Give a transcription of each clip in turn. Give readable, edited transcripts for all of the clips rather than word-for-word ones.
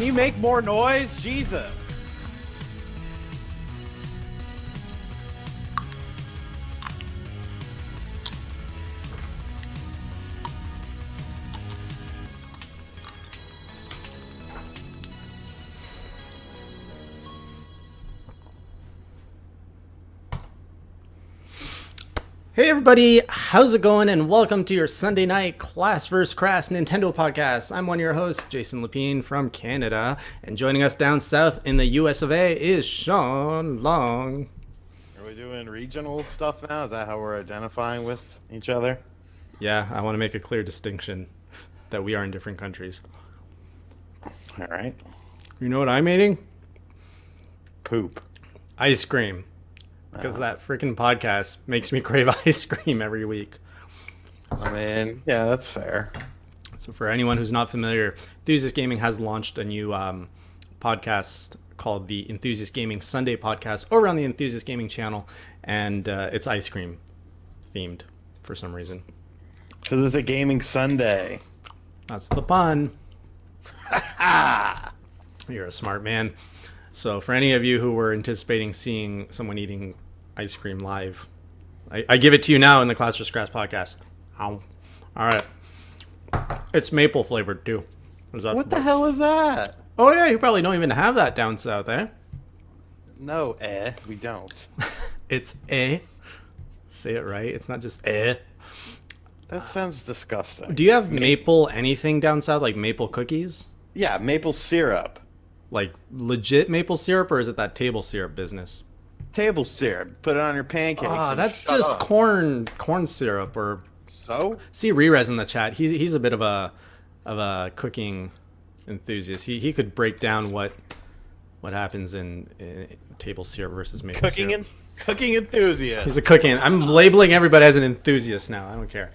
you make more noise? Jesus. Hey everybody, how's it going? And welcome to your Sunday night Class vs. Crass Nintendo podcast. I'm one of your hosts, Jason Lapine from Canada, and joining us down south in the US of A is Sean Long. Are we doing regional stuff now? Is that how we're identifying with each other? Yeah, I want to make a clear distinction that we are in different countries. All right. You know what I'm eating? Poop. Ice cream. Because that freaking podcast makes me crave ice cream every week. I mean, yeah, that's fair. So for anyone who's not familiar, Enthusiast Gaming has launched a new podcast called the Enthusiast Gaming Sunday Podcast over on the Enthusiast Gaming channel, and it's ice cream themed for some reason. Because it's a gaming Sunday. That's the pun. You're a smart man. So for any of you who were anticipating seeing someone eating ice cream live, I give it to you now in the Class vs. Crass podcast. Ow. All right. It's maple flavored too. What the hell is that? Oh yeah, you probably don't even have that down south, eh? No, we don't. It's Say it right. It's not just That sounds disgusting. Do you have maple anything down south, like maple cookies? Yeah, maple syrup. Like legit maple syrup, or is it that table syrup business? Table syrup. Put it on your pancakes. Ah, that's just corn syrup. Or so. See Rerez in the chat. He's a bit of a cooking enthusiast. He could break down what happens in table syrup versus maple syrup. Cooking enthusiast. He's a cooking. I'm labeling everybody as an enthusiast now. I don't care.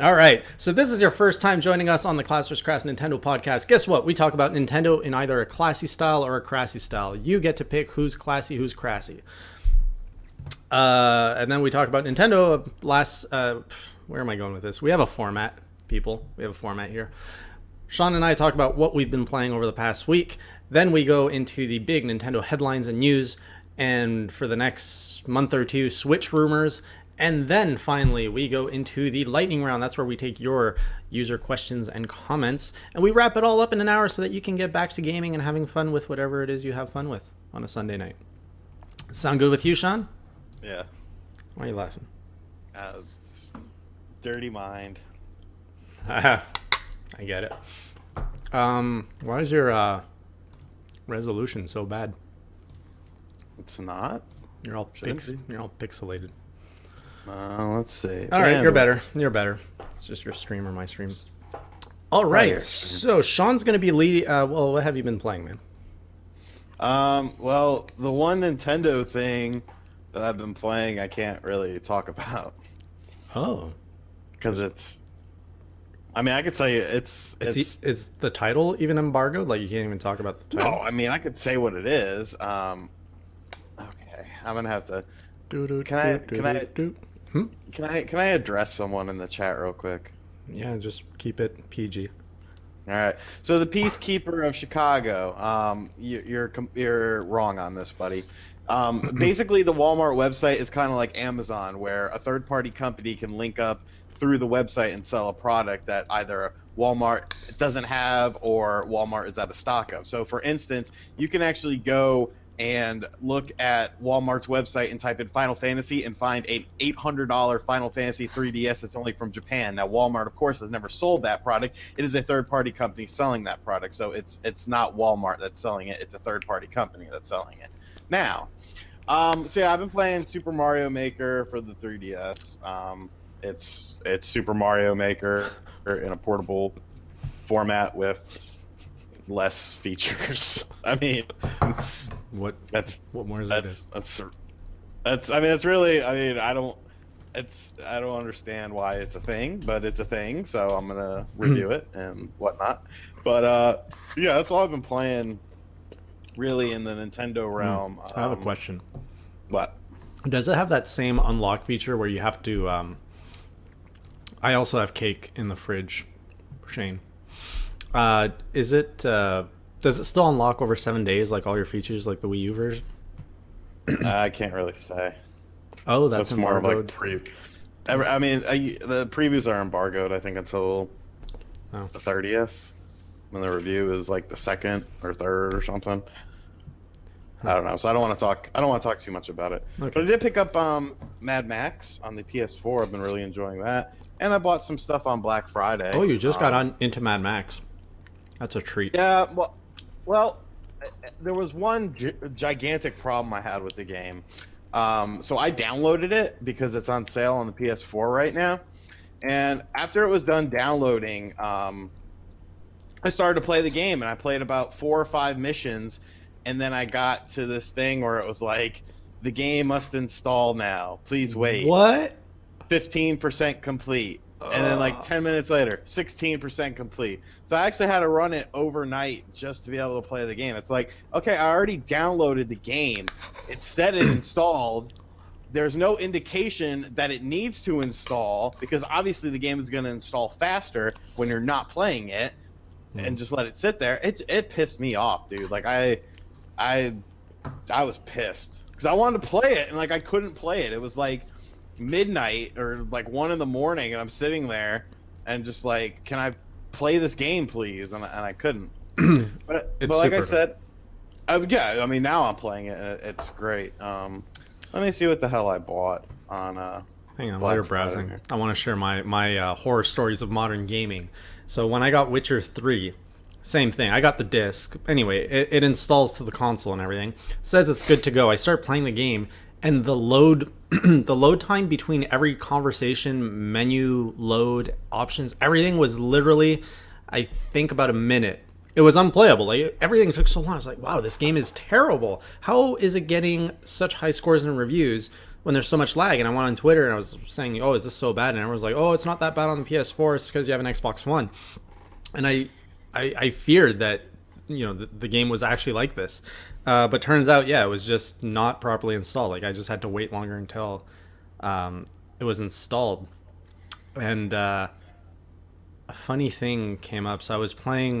All right, so this is your first time joining us on the Class vs. Crass Nintendo podcast. Guess what? We talk about Nintendo in either a classy style or a crassy style. You get to pick who's classy, who's crassy. And then we talk about Nintendo. Where am I going with this? We have a format, people. We have a format here. Sean and I talk about what we've been playing over the past week. Then we go into the big Nintendo headlines and news. And for the next month or two, Switch rumors. And then finally, we go into the lightning round. That's where we take your user questions and comments. And we wrap it all up in an hour so that you can get back to gaming and having fun with whatever it is you have fun with on a Sunday night. Sound good with you, Sean? Yeah. Why are you laughing? Dirty mind. I get it. Why is your resolution so bad? It's not. You're all pixelated. Let's see. All right, you're better. It's just your stream or my stream. All right, so Sean's going to be leading. Well, what have you been playing, man? Well, the one Nintendo thing that I've been playing, I can't really talk about. Oh. Because I mean, I could tell you is the title even embargoed? Like, you can't even talk about the title? No, I mean, I could say what it is. Okay, I'm going to have to... Can I address someone in the chat real quick? Yeah, just keep it PG. All right. So the Peacekeeper of Chicago. You're wrong on this, buddy. Basically, the Walmart website is kind of like Amazon, where a third-party company can link up through the website and sell a product that either Walmart doesn't have or Walmart is out of stock of. So, for instance, you can actually go and look at Walmart's website and type in Final Fantasy and find an $800 Final Fantasy 3DS that's only from Japan. Now, Walmart, of course, has never sold that product. It is a third-party company selling that product, so it's not Walmart that's selling it. It's a third-party company that's selling it. Now, so yeah, I've been playing Super Mario Maker for the 3DS. It's Super Mario Maker in a portable format with less features. I mean, what more is that's I mean, it's really, I mean, I don't understand why it's a thing, but it's a thing, so I'm gonna review it and whatnot. But yeah, that's all I've been playing really in the Nintendo realm. I have a question. What? Does it have that same unlock feature where you have to I also have cake in the fridge, Shane. Is it Does it still unlock over 7 days, like all your features, like the Wii U version? I can't really say. Oh, that's That's more of like embargoed. I mean, the previews are embargoed. I think until Oh, the 30th, when the review is like the second or third or something. I don't know. So I don't want to talk. I don't want to talk too much about it. okay. But I did pick up Mad Max on the PS4. I've been really enjoying that, and I bought some stuff on Black Friday. Oh, you just got on into Mad Max. That's a treat. Yeah. Well, there was one gigantic problem I had with the game. So I downloaded it because it's on sale on the PS4 right now. And after it was done downloading, I started to play the game, and I played about 4 or 5 missions, and then I got to this thing where it was like, the game must install now. Please wait. What? 15% complete. And then like 10 minutes later, 16% complete. So I actually had to run it overnight just to be able to play the game. It's like, okay, I already downloaded the game. It said it installed. There's no indication that it needs to install, because obviously the game is going to install faster when you're not playing it, and just let it sit there. It pissed me off, dude. Like I was pissed because I wanted to play it, and like I couldn't play it. It was like midnight or like 1 a.m, and I'm sitting there and just like, can I play this game, please? And I couldn't. But like I said, yeah, I mean, now I'm playing it. And it's great. Let me see what the hell I bought on. Hang on, Black while you're Friday browsing, here. I want to share my horror stories of modern gaming. So when I got Witcher 3, same thing. I got the disc. Anyway, it installs to the console and everything. Says it's good to go. I start playing the game, and the load the load time between every conversation, menu, load, options, everything was literally, I think, about a minute. It was unplayable. Like, everything took so long. I was like, wow, this game is terrible. How is it getting such high scores and reviews when there's so much lag? And I went on Twitter and I was saying, oh, is this so bad? And everyone was like, oh, it's not that bad on the PS4. It's because you have an Xbox One. And I feared that, the game was actually like this. But turns out, yeah, it was just not properly installed. Like, I just had to wait longer until it was installed. And a funny thing came up. So I was playing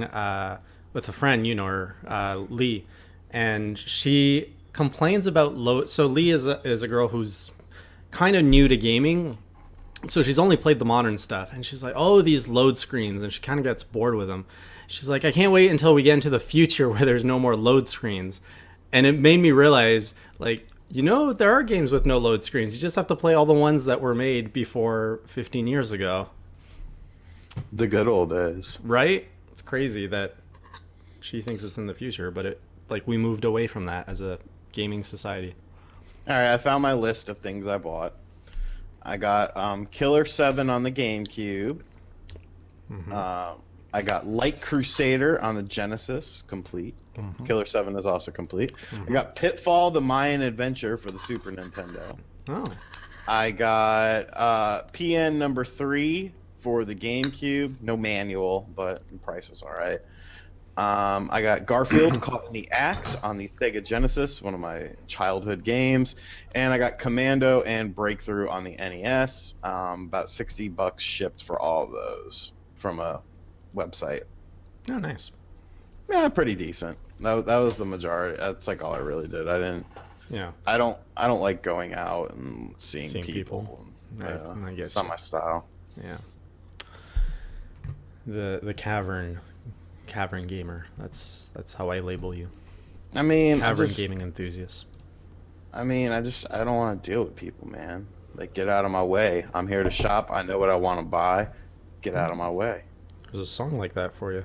with a friend, her, Lee, and she complains about load. So Lee is a girl who's kind of new to gaming. So she's only played the modern stuff, and she's like, oh, these load screens, and she kind of gets bored with them. She's like, I can't wait until we get into the future where there's no more load screens. And it made me realize, like, there are games with no load screens. You just have to play all the ones that were made before 15 years ago. The good old days. Right? It's crazy that she thinks it's in the future, but we moved away from that as a gaming society. All right, I found my list of things I bought. I got Killer 7 on the GameCube. Mm-hmm. I got Light Crusader on the Genesis, complete. Mm-hmm. Killer 7 is also complete. Mm-hmm. I got Pitfall: The Mayan Adventure for the Super Nintendo. Oh. I got PN number 3 for the GameCube. No manual, but the price was all right. I got Garfield Caught in the Act on the Sega Genesis, one of my childhood games. And I got Commando and Breakthrough on the NES. About $60 shipped for all of those from a website. Oh, nice. Yeah, pretty decent. That was the majority. That's like all I really did. Yeah. I don't like going out and seeing people. I get it's not you. my style. Yeah. The cavern gamer. That's how I label you. I mean, Cavern gaming enthusiast. I don't want to deal with people, man. Like, get out of my way. I'm here to shop. I know what I want to buy. Get out of my way. There's a song like that for you.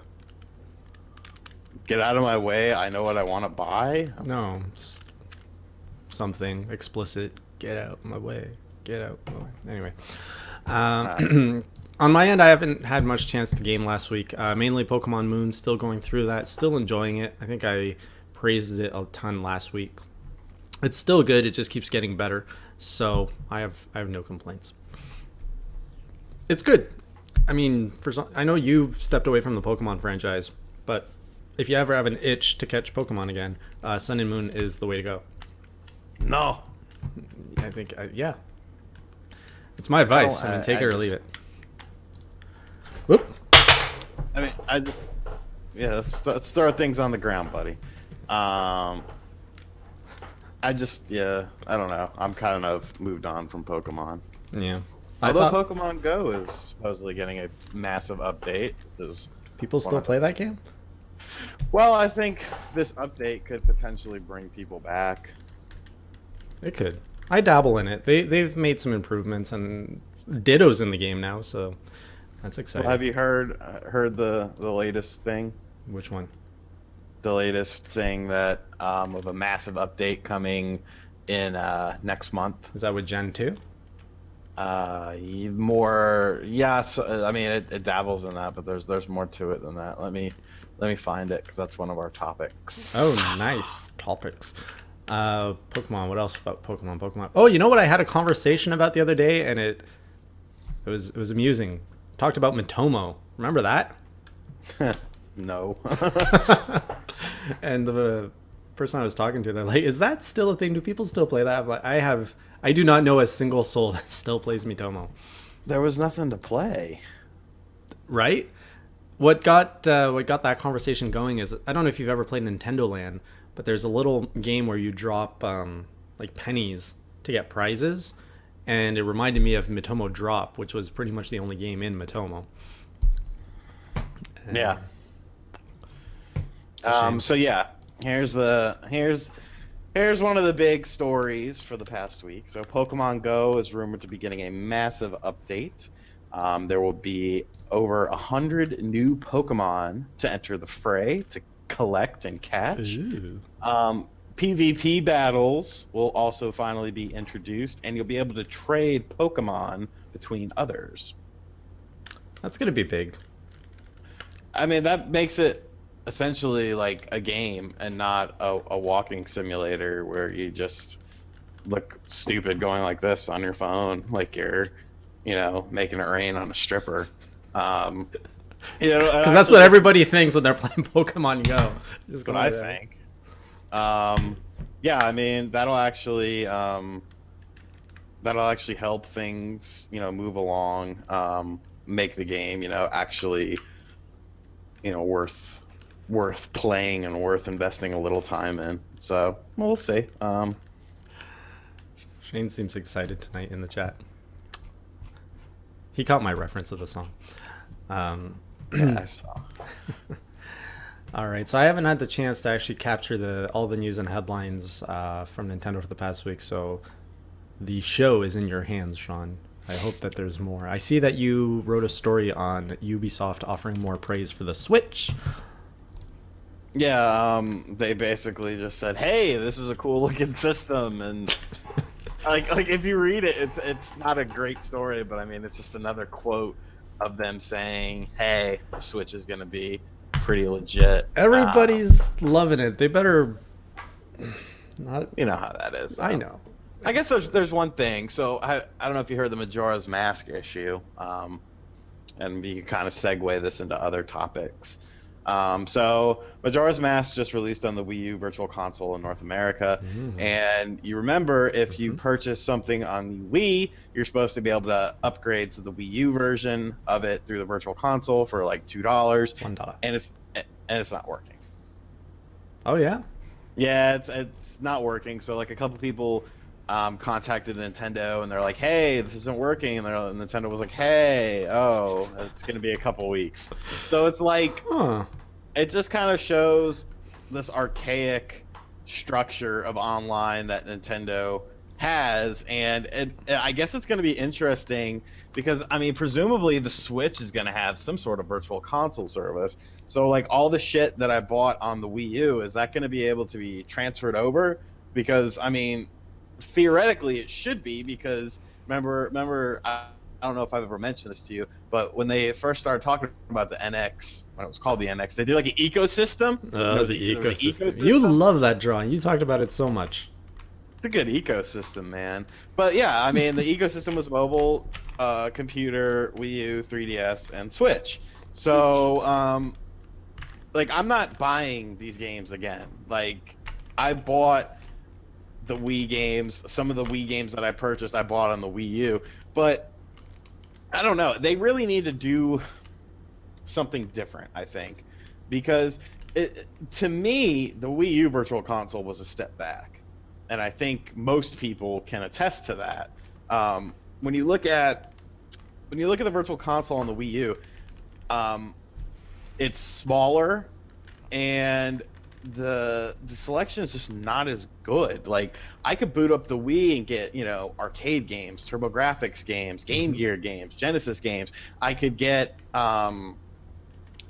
Get out of my way. I know what I want to buy. No, something explicit. Get out my way. Get out my way. Anyway, on my end, I haven't had much chance to game last week. Mainly Pokemon Moon. Still going through that. Still enjoying it. I think I praised it a ton last week. It's still good. It just keeps getting better. So I have no complaints. It's good. I mean, I know you've stepped away from the Pokemon franchise, but if you ever have an itch to catch Pokemon again, Sun and Moon is the way to go. No. I think, yeah. It's my advice. Take it or leave it. Whoop. I mean, yeah, let's throw things on the ground, buddy. Um, yeah, I don't know. I'm kind of moved on from Pokemon. Yeah. I Although thought Pokemon Go is supposedly getting a massive update, which is people one still of the. play that game. Well, I think this update could potentially bring people back. It could. I dabble in it. They've made some improvements and Ditto's in the game now, so that's Well, exciting. have you heard the latest thing? Which one? The latest thing that of a massive update coming in next month. Is that with Gen 2? More, yes. I mean, it dabbles in that, but there's more to it than that. Let me find it because that's one of our Oh, topics. nice topics. Pokemon. What else about Pokemon? Pokemon. Oh, you know what I had a conversation about the other day, and it was amusing. Talked about Matomo. Remember that? No. And the person I was talking to, they're like, "Is that still a thing? Do people still play that?" I'm like, I do not know a single soul that still plays Mitomo. There was nothing to play. Right? What got that conversation going is I don't know if you've ever played Nintendo Land, but there's a little game where you drop like pennies to get prizes, and it reminded me of Mitomo Drop, which was pretty much the only game in Mitomo. And Yeah. it's a shame. So yeah, here's one of the big stories for the past week. So Pokemon Go is rumored to be getting a massive update. There will be over 100 new Pokemon to enter the fray to collect and catch. Ooh, PvP battles will also finally be introduced, and you'll be able to trade Pokemon between others. that's gonna be big. I mean, that makes it essentially like a game and not a walking simulator where you just look stupid going like this on your phone, like you're, making it rain on a stripper. Um, it Because that's actually what makes everybody thinks when they're playing Pokemon Go. Just what go I like that. think. Um, yeah, I mean, that'll actually help things, move along, make the game, actually, worth playing and worth investing a little time in. So we'll see. Shane seems excited tonight in the chat. He caught my reference of the song. Um, Yeah, I saw. all right, so I haven't had the chance to actually capture all the news and headlines from Nintendo for the past week. So the show is in your hands, Sean. I hope that there's more. I see that you wrote a story on Ubisoft offering more praise for the Switch. Yeah, they basically just said, "Hey, this is a cool looking system," and like if you read it, it's not a great story, but I mean, it's just another quote of them saying, "Hey, the Switch is gonna be pretty legit." Everybody's loving it. They better not. You know how that is. I know. I guess there's one thing. So I don't know if you heard the Majora's Mask issue, and we can kind of segue this into other topics. So Majora's Mask just released on the Wii U Virtual Console in North America, Mm-hmm. and you remember if you purchase something on the Wii, you're supposed to be able to upgrade to the Wii U version of it through the Virtual Console for like $2, $1. and it's not working. Oh yeah. Yeah, it's not working. So like a couple people contacted Nintendo and they're like, "Hey, this isn't working," and Nintendo was like, "Hey, oh, it's gonna be a couple weeks." So it's like Huh. it just kind of shows this archaic structure of online that Nintendo has, and I guess it's going to be interesting because I mean, presumably the Switch is going to have some sort of virtual console service. So like all the shit that I bought on the Wii U, is that going to be able to be transferred over? Because I mean, theoretically it should be, because remember I don't know if I've ever mentioned this to you, but when they first started talking about the NX, when it was called the NX, they did like an ecosystem. Oh, the There was an ecosystem. You love that drawing. You talked about it so much. It's a good ecosystem, man. But yeah, I mean, the ecosystem was mobile, computer, Wii U, 3DS, and Switch. So, like, I'm not buying these games again. Like, I bought the Wii games. Some of the Wii games that I purchased, I bought on the Wii U. But I don't know. They really need to do something different, I think. because to me, the Wii U Virtual Console was a step back, and I think most people can attest to that. When you look at the Virtual Console on the Wii U, um, it's smaller and the selection is just not as good. Like I could boot up the Wii and get, arcade games, TurboGrafx games, Game Hmm. Gear games, Genesis games. I could get the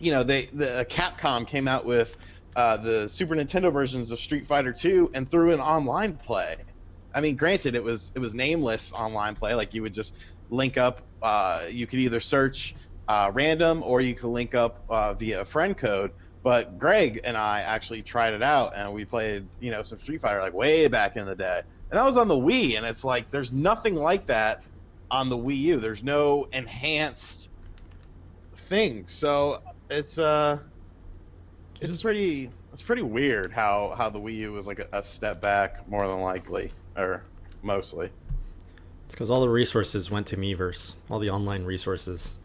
Capcom came out with the Super Nintendo versions of Street Fighter 2 and threw in online play. I mean, granted, it was nameless online play. Like you would just link up. You could either search random or you could link up via a friend code. But Greg and I actually tried it out and we played, some Street Fighter like way back in the day. And that was on the Wii. And it's like there's nothing like that on the Wii U. There's no enhanced thing. So it's You just it's pretty weird how the Wii U was like a step back more than likely or mostly. It's because all the resources went to Miiverse, all the online resources.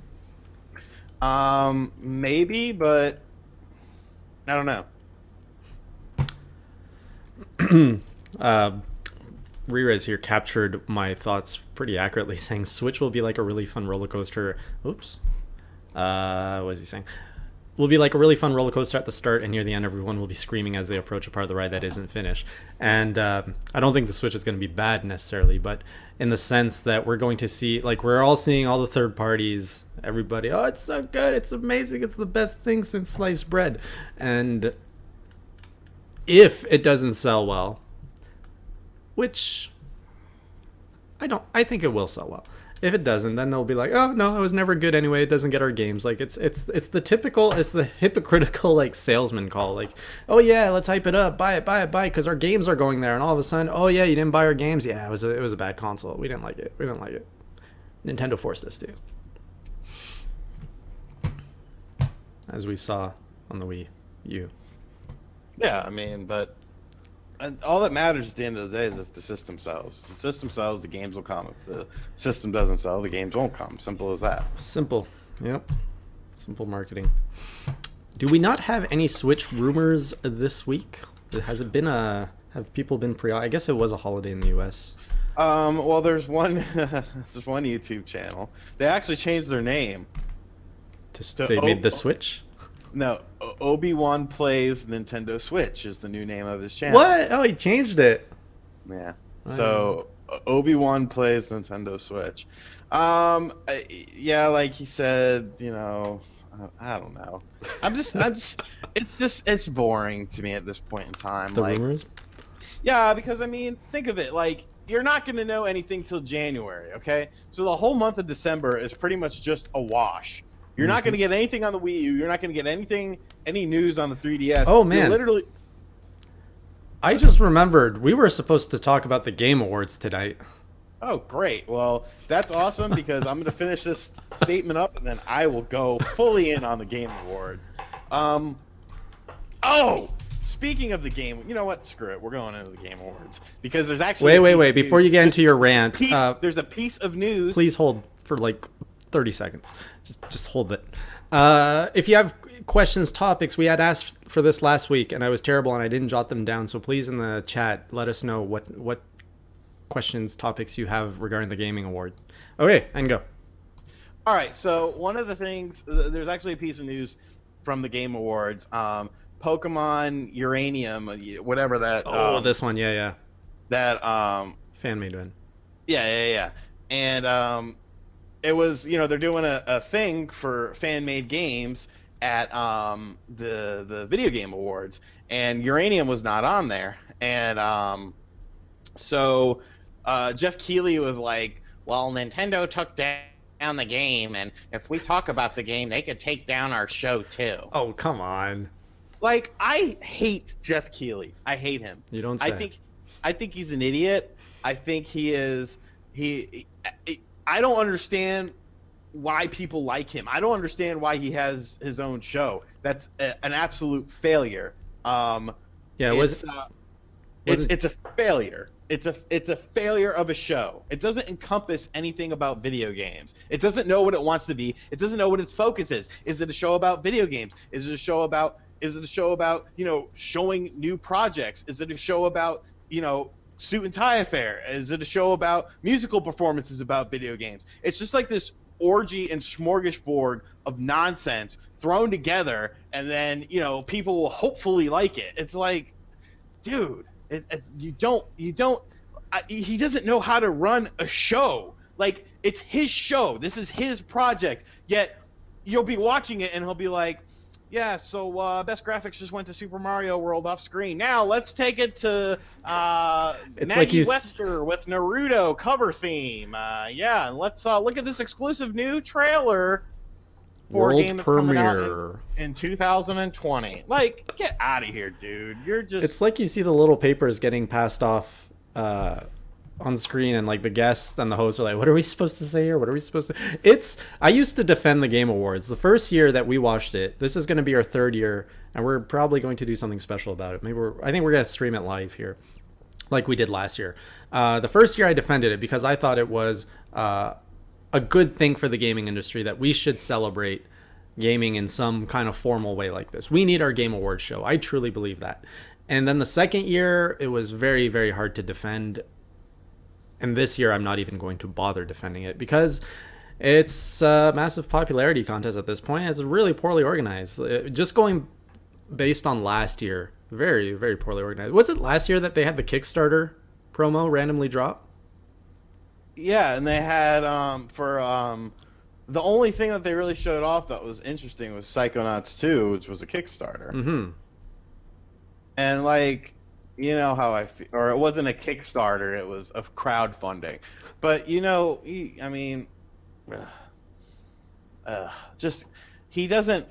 Maybe, but I don't know. uh, Rerez here captured my thoughts pretty accurately, saying Switch will be like a really fun roller coaster. Oops. What is he saying? Will be like a really fun roller coaster at the start, and near the end, everyone will be screaming as they approach a part of the ride that isn't finished. And I don't think the Switch is going to be bad necessarily, but in the sense that we're going to see, like, we're all seeing all the third parties, everybody, oh, it's so good, it's amazing, it's the best thing since sliced bread. And if it doesn't sell well, which I think it will sell well. If it doesn't, then they'll be like, "Oh no, it was never good anyway. It doesn't get our games." Like it's the typical, it's the hypocritical like salesman call. Like, "Oh yeah, let's hype it up, buy it, because our games are going there." And all of a sudden, "Oh yeah, you didn't buy our games. Yeah, it was a bad console. We didn't like it. We didn't like it. Nintendo forced us to." As we saw on the Wii U. Yeah, I mean, but all that matters at the end of the day is if the system sells. If the system sells, the games will come. If the system doesn't sell, the games won't come. Simple as that. Simple. Yep. Simple marketing. Do we not have any Switch rumors this week? Has it been a? Have people been pre? I guess it was a holiday in the U.S. Well, there's one there's one YouTube channel. They actually changed their name to They made the Switch. no, Obi-Wan Plays Nintendo Switch is the new name of his channel. What? Oh, he changed it. Yeah. I So Obi-Wan Plays Nintendo Switch. Yeah, like he said, I don't know. It's boring to me at this point in time. The Like, rumors. yeah, because I mean, think of it. Like, you're not going to know anything till January, okay? So the whole month of December is pretty much just a wash. You're not going to get anything on the Wii U. You're not going to get any news on the 3DS. Oh You're man, literally. I just remembered we were supposed to talk about the Game Awards tonight. Oh, great. Well, that's awesome because I'm going to finish this statement up and then I will go fully in on the Game Awards. Oh, speaking of the game, you know what? Screw it. We're going into the Game Awards because there's actually Wait. Before you get into your rant, there's a piece of news. please hold for like 30 seconds. Just hold it. If you have questions, topics, we had asked for this last week and I was terrible and I didn't jot them down. So please in the chat, let us know what questions, topics you have regarding the gaming award. Okay, and go. All right. So one of the things, there's actually a piece of news from the Game Awards. Pokemon Uranium, whatever that. This one, yeah. That Fan made one. yeah. And it was, they're doing a thing for fan made games at the Video Game Awards, and Uranium was not on there, and so Jeff Keighley was like, "Well, Nintendo took down the game, and if we talk about the game, they could take down our show too." Oh, come on. Like, I hate Jeff Keighley. I hate him. You don't say. I think he's an idiot. I think he is. I don't understand why people like him. I don't understand why he has his own show. That's an absolute failure. Yeah, it's a failure. It's a failure of a show. It doesn't encompass anything about video games. It doesn't know what it wants to be. It doesn't know what its focus is. Is it a show about video games? Is it a show about Is it a show about, showing new projects? Is it a show about, suit and tie affair? Is it a show about musical performances about video games? It's just like this orgy and smorgasbord of nonsense thrown together, and then, people will hopefully like it. It's like, dude, he doesn't know how to run a show. Like, it's his show. This is his project. Yet you'll be watching it and he'll be like, yeah, so best graphics just went to Super Mario World off screen. Now let's take it to It's like Maggie you Wester with Naruto cover theme. Yeah, and let's look at this exclusive new trailer for a World game that's coming out premiere. in 2020. Like, get out of here, dude. You're just... It's like you see the little papers getting passed off on screen, and like the guests and the hosts are like, what are we supposed to say here? What are we supposed to... I used to defend the Game Awards. The first year that we watched it, this is going to be our third year, and we're probably going to do something special about it. I think we're going to stream it live here, like we did last year. The first year I defended it because I thought it was a good thing for the gaming industry that we should celebrate gaming in some kind of formal way like this. We need our Game Awards show. I truly believe that. And then the second year, it was very, very hard to defend. And this year, I'm not even going to bother defending it because it's a massive popularity contest at this point. It's really poorly organized. Just going based on last year, very, very poorly organized. Was it last year that they had the Kickstarter promo randomly drop? Yeah, and they had the only thing that they really showed off that was interesting was Psychonauts 2, which was a Kickstarter. Mm-hmm. And like, you know how I feel, or it wasn't a Kickstarter, it was a crowdfunding. But I mean, just he doesn't.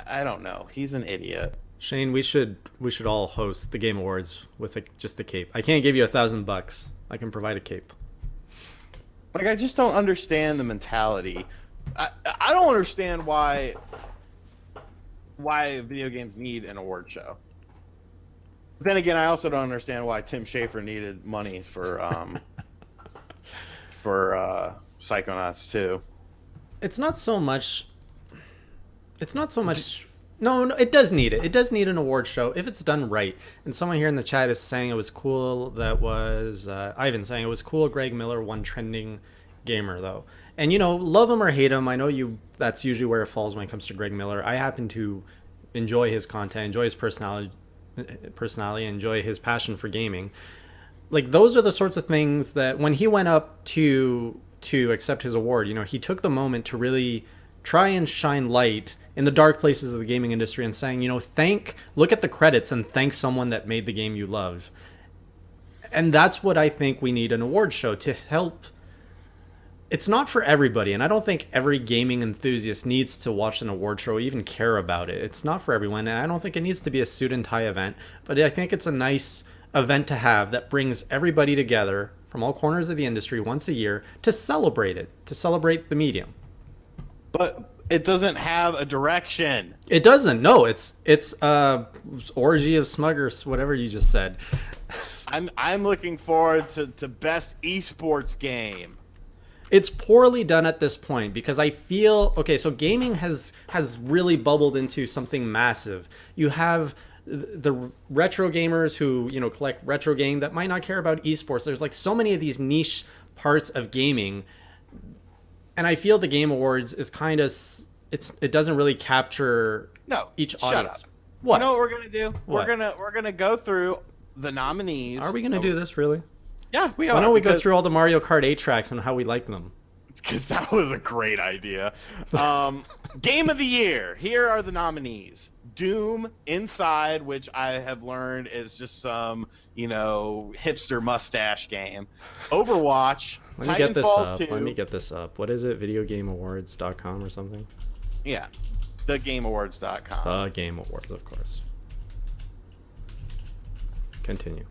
I don't know. He's an idiot. Shane, we should all host the Game Awards with just a cape. I can't give you $1,000. I can provide a cape. Like, I just don't understand the mentality. I don't understand why video games need an award show. But then again, I also don't understand why Tim Schafer needed money for Psychonauts 2. It's not so much. No, it does need it. It does need an award show if it's done right. And someone here in the chat is saying it was cool. That was Ivan saying it was cool. Greg Miller won Trending Gamer though. And love him or hate him, I know that's usually where it falls when it comes to Greg Miller. I happen to enjoy his content, enjoy his personality, enjoy his passion for gaming. Like, those are the sorts of things that when he went up to accept his award, he took the moment to really try and shine light in the dark places of the gaming industry and saying, look at the credits and thank someone that made the game you love. And that's what I think we need an award show to help. It's not for everybody, and I don't think every gaming enthusiast needs to watch an award show or even care about it. It's not for everyone, and I don't think it needs to be a suit and tie event, but I think it's a nice event to have that brings everybody together from all corners of the industry once a year to celebrate it, to celebrate the medium. But it doesn't have a direction. It doesn't. No, it's orgy of smuggers, whatever you just said. I'm looking forward to best esports game. It's poorly done at this point because I feel so gaming has really bubbled into something massive. You have the retro gamers who collect retro game that might not care about esports. There's like so many of these niche parts of gaming. And I feel the Game Awards is kind of it doesn't really capture each audience. Shut up. What? You know what we're gonna do? What? We're gonna go through the nominees. Are we gonna do this really? Yeah, we are. Why don't we go through all the Mario Kart 8 tracks and how we like them? Because that was a great idea. Game of the Year. Here are the nominees. Doom, Inside, which I have learned is just some, hipster mustache game. Overwatch. Let me get this up. 2. Let me get this up. What is it? Videogameawards.com or something? Yeah. TheGameAwards.com. The Game Awards, of course. Continue.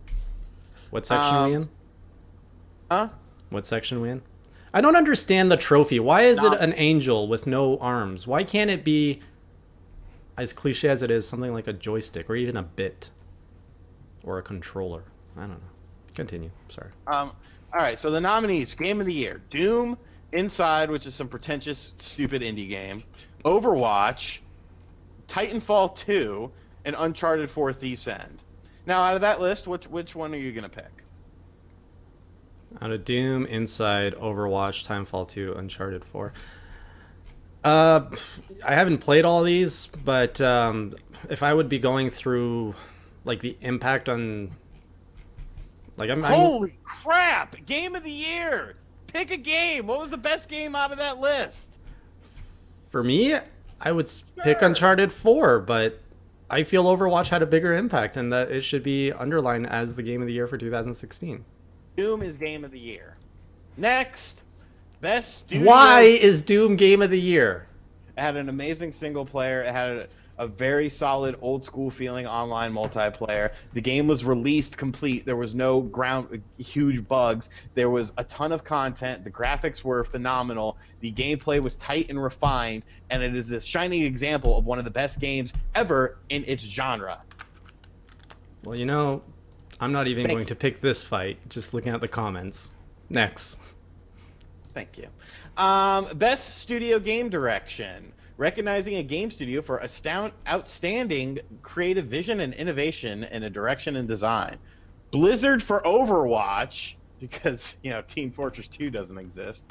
What section are we in? Huh? What section are we in? I don't understand the trophy. Why is it an angel with no arms? Why can't it be, as cliche as it is, something like a joystick or even a bit or a controller? I don't know. Continue. Sorry. All right. So the nominees: Game of the Year, Doom, Inside, which is some pretentious, stupid indie game, Overwatch, Titanfall 2, and Uncharted 4: Thief's End. Now, out of that list, which one are you gonna pick? Out of Doom, Inside, Overwatch, Timefall 2, Uncharted 4. I haven't played all these, but if I would be going through like the impact on, like I'm Holy crap! Game of the year. Pick a game. What was the best game out of that list? for me, I would pick Sure. Uncharted 4, but I feel Overwatch had a bigger impact and that it should be underlined as the game of the year for 2016. Doom is game of the year. Next, best Why studio. is Doom game of the year? It had an amazing single player. It had a very solid old school feeling online multiplayer. The game was released complete. There was no huge bugs. There was a ton of content. The graphics were phenomenal. The gameplay was tight and refined, and it is a shining example of one of the best games ever in its genre. Well, you know, I'm not even Thank going to pick this fight, just looking at the comments. Next. Thank you. Best studio game direction. Recognizing a game studio for outstanding creative vision and innovation in a direction and design. Blizzard for Overwatch, because, Team Fortress 2 doesn't exist.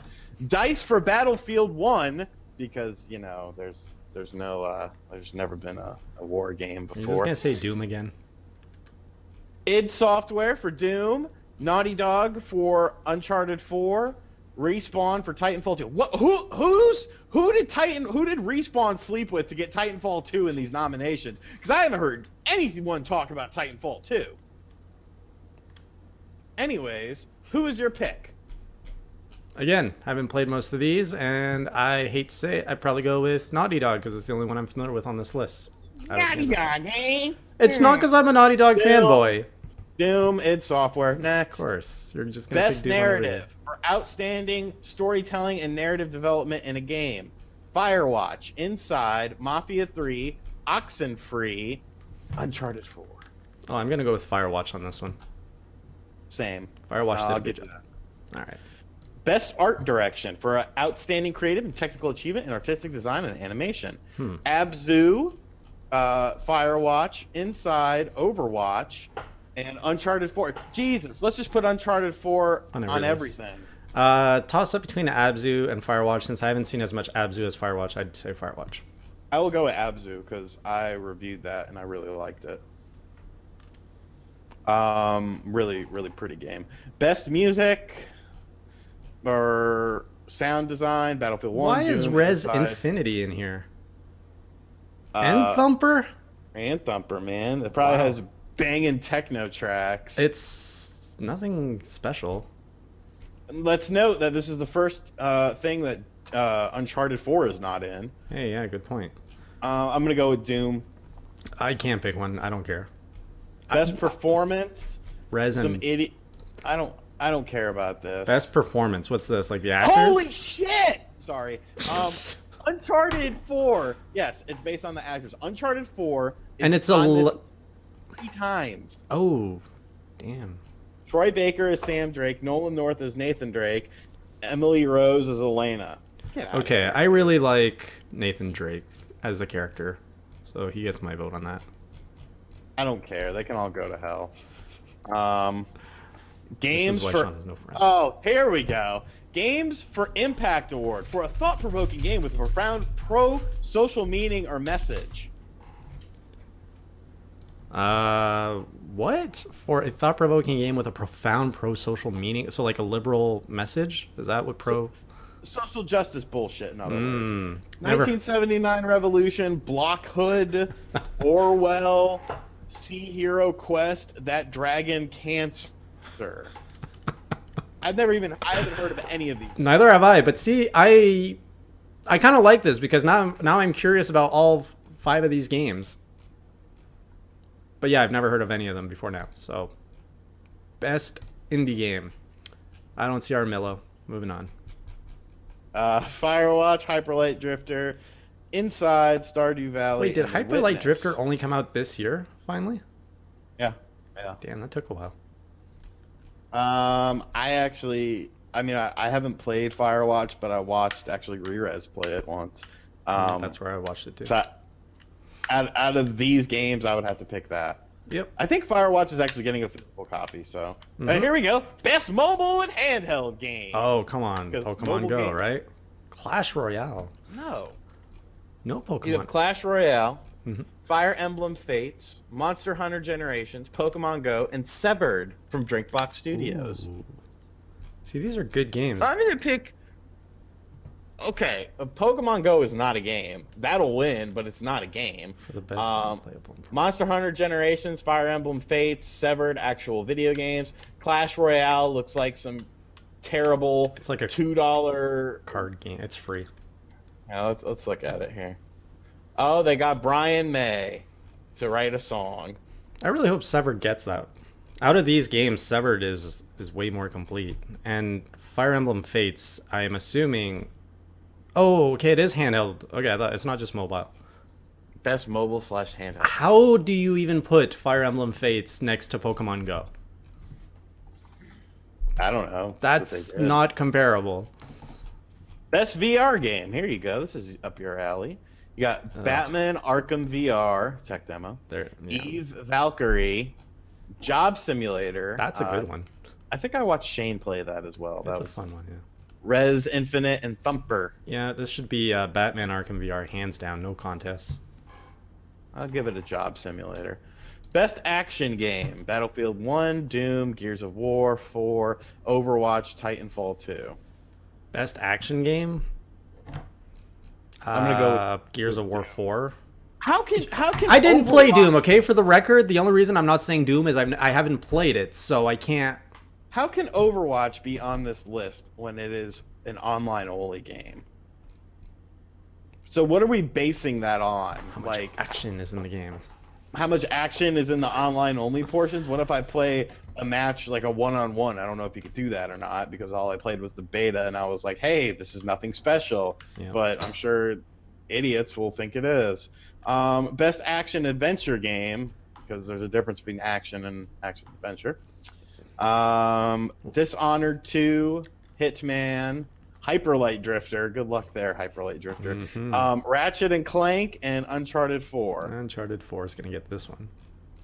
DICE for Battlefield 1, because, there's never been a war game You're just before. going to say Doom again? id Software for Doom. Naughty Dog for Uncharted 4. Respawn for Titanfall 2. Who did Respawn sleep with to get Titanfall 2 in these nominations? Because I haven't heard anyone talk about Titanfall 2. Anyways, who is your pick? Again, haven't played most of these, and I hate to say it, I'd probably go with Naughty Dog because it's the only one I'm familiar with on this list. Naughty Dog, eh? It's not because I'm a Naughty Dog fanboy. Doom, id Software. Next. Of course. You're just going to Best pick Doom whenever narrative for outstanding storytelling and narrative development in a game. Firewatch, Inside, Mafia 3, Oxenfree, Uncharted 4. Oh, I'm going to go with Firewatch on this one. Same. Firewatch I'll did a give good you job. that. All right. Best art direction for outstanding creative and technical achievement in artistic design and animation. Abzu, Firewatch, Inside, Overwatch, and Uncharted 4. Jesus, let's just put Uncharted 4 on everything. Toss up between Abzu and Firewatch. Since I haven't seen as much Abzu as Firewatch, I'd say Firewatch. I will go with Abzu because I reviewed that and I really liked it. Really, really pretty game. Best music or sound design, Battlefield 1. Why is Doom, Res Inside. Infinity in here? And Thumper? And Thumper, man. It probably has banging techno tracks. It's nothing special. Let's note that this is the first thing that Uncharted 4 is not in. Hey, yeah, good point. I'm going to go with Doom. I can't pick one. I don't care. Best performance. Res Some and idiot. I don't care about this. best performance. What's this? Like the actors? Holy shit! Sorry. Uncharted 4. Yes, it's based on the actors. Uncharted 4 is And it's on this 3 times. Oh, damn. Troy Baker is Sam Drake. Nolan North is Nathan Drake. Emily Rose is Elena. Get out of Okay, here. I really like Nathan Drake as a character, so he gets my vote on that. I don't care. They can all go to hell. Games This is why for Sean has no friends. Oh, here we go. Games for Impact Award for a thought-provoking game with a profound pro-social meaning or message. What? For a thought-provoking game with a profound pro-social meaning? So like a liberal message? Is that what pro... Social justice bullshit, in other words. Never... 1979 Revolution, Block Hood, Orwell, Sea Hero Quest, That Dragon Cancer. I haven't heard of any of these. Neither have I, but see, I kind of like this because now I'm curious about all 5 of these games. But yeah, I've never heard of any of them before now. So, best indie game. I don't see Armillo. Moving on. Firewatch, Hyperlight Drifter, Inside, Stardew Valley. Wait, did and Hyperlight Witness. Drifter only come out this year, finally? Yeah. Damn, that took a while. I haven't played Firewatch, but I watched actually Rerez play it once. That's where I watched it too. So out of these games, I would have to pick that. Yep. I think Firewatch is actually getting a physical copy. So Mhm. here we go. Best mobile and handheld game. Oh, come on. Because Pokemon mobile Go, games, right? Clash Royale. no. No You have Pokemon. Clash Royale, Mhm. Fire Emblem Fates, Monster Hunter Generations, Pokemon Go, and Severed from Drinkbox Studios. Ooh. See, these are good games I'm gonna pick. Okay, Pokemon Go is not a game. That'll win, but it's not a game. for the best Um, unplayable. Monster Hunter Generations, Fire Emblem Fates, Severed, actual video games. Clash Royale looks like some terrible It's like a $2. card game. It's free. Now let's look at it here. Oh, they got Brian May to write a song. I really hope Severed gets that. Out of these games, Severed is way more complete. And Fire Emblem Fates, I am assuming. Oh, okay, it is handheld. Okay, I thought it's not just mobile. Best mobile slash handheld. How do you even put Fire Emblem Fates next to Pokemon Go? I don't know. That's not comparable. Best VR game. Here you go. This is up your alley. You got Batman Arkham VR tech demo. There, yeah. Eve Valkyrie, Job Simulator. That's a good one. I think I watched Shane play that as well. That's That a was fun one, yeah. Res Infinite and Thumper. Yeah, this should be Batman Arkham VR, hands down, no contest. I'll give it a Job Simulator. Best action game. Battlefield 1, Doom, Gears of War 4, Overwatch, Titanfall 2. Best action game? I'm gonna go with Gears of War 4. How can I didn't play Overwatch- Doom, okay? For the record, the only reason I'm not saying Doom is I haven't played it, so I can't. How can Overwatch be on this list when it is an online only game? So what are we basing that on? How much Like action is in the game? how much action is in the online only portions? What if I play a match like a one-on-one? I don't know if you could do that or not because all I played was the beta and I was like, hey, this is nothing special. Yeah. But I'm sure idiots will think it is. Best action adventure game, because there's a difference between action and action adventure. Dishonored 2, Hitman, Hyperlight Drifter. Good luck there, Hyperlight Drifter. Mhm. Ratchet and Clank and Uncharted 4. Uncharted 4 is going to get this one.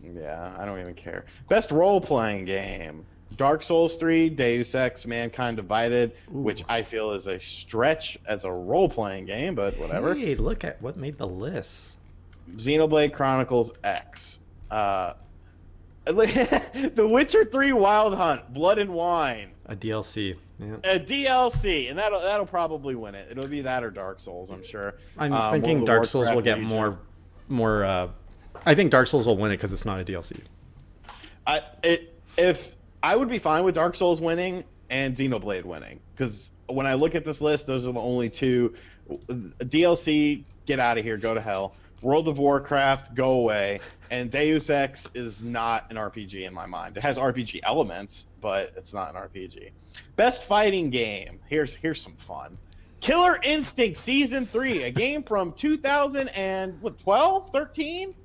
Yeah, I don't even care. Best role-playing game. Dark Souls 3, Deus Ex, Mankind Divided, Ooh. which I feel is a stretch as a role-playing game, but whatever. Hey, look at what made the list. Xenoblade Chronicles X. The Witcher 3 Wild Hunt, Blood and Wine. A DLC. Yeah. A DLC, and that'll probably win it. It'll be that or Dark Souls, I'm sure. I'm World thinking of Dark Souls will Warcraft get Legion. more. I think Dark Souls will win it because it's not a DLC. If I would be fine with Dark Souls winning and Xenoblade winning, because when I look at this list, those are the only two. DLC, get out of here, go to hell. World of Warcraft, go away. And Deus Ex is not an RPG in my mind. It has RPG elements, but it's not an RPG. Best fighting game. Here's some fun. Killer Instinct Season 3, a game from 2012, 13?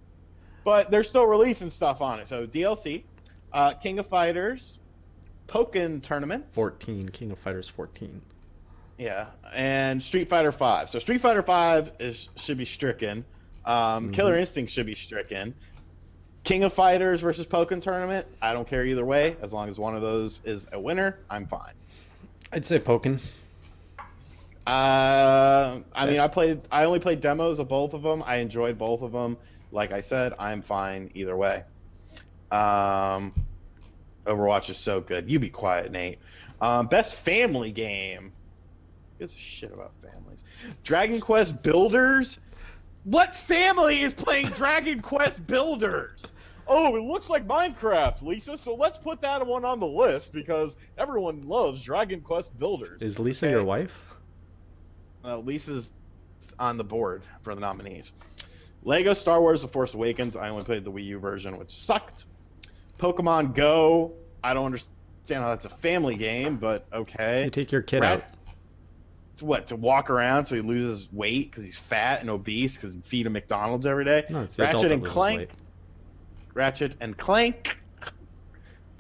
But they're still releasing stuff on it. So DLC, King of Fighters, Pokken Tournament. 14. King of Fighters 14. Yeah, and Street Fighter 5. So Street Fighter 5 should be stricken. Killer Instinct should be stricken. King of Fighters versus Pokken Tournament. I don't care either way. As long as one of those is a winner, I'm fine. I'd say Pokken. I mean, I only played demos of both of them. I enjoyed both of them. Like I said, I'm fine either way. Overwatch is so good. You be quiet, Nate. Best family game. Who gives a shit about families? Dragon Quest Builders. What family is playing Dragon Quest Builders? Oh, it looks like Minecraft, Lisa, so let's put that one on the list because everyone loves Dragon Quest Builders. Is Lisa your wife? Lisa's on the board for the nominees. Lego Star Wars The Force Awakens. I only played the Wii U version, which sucked. Pokemon Go. I don't understand how that's a family game, but okay. You take your kid out. What, to walk around so he loses weight because he's fat and obese because you feed him McDonald's every day? No, it's the adult that loses weight. Ratchet and Clank,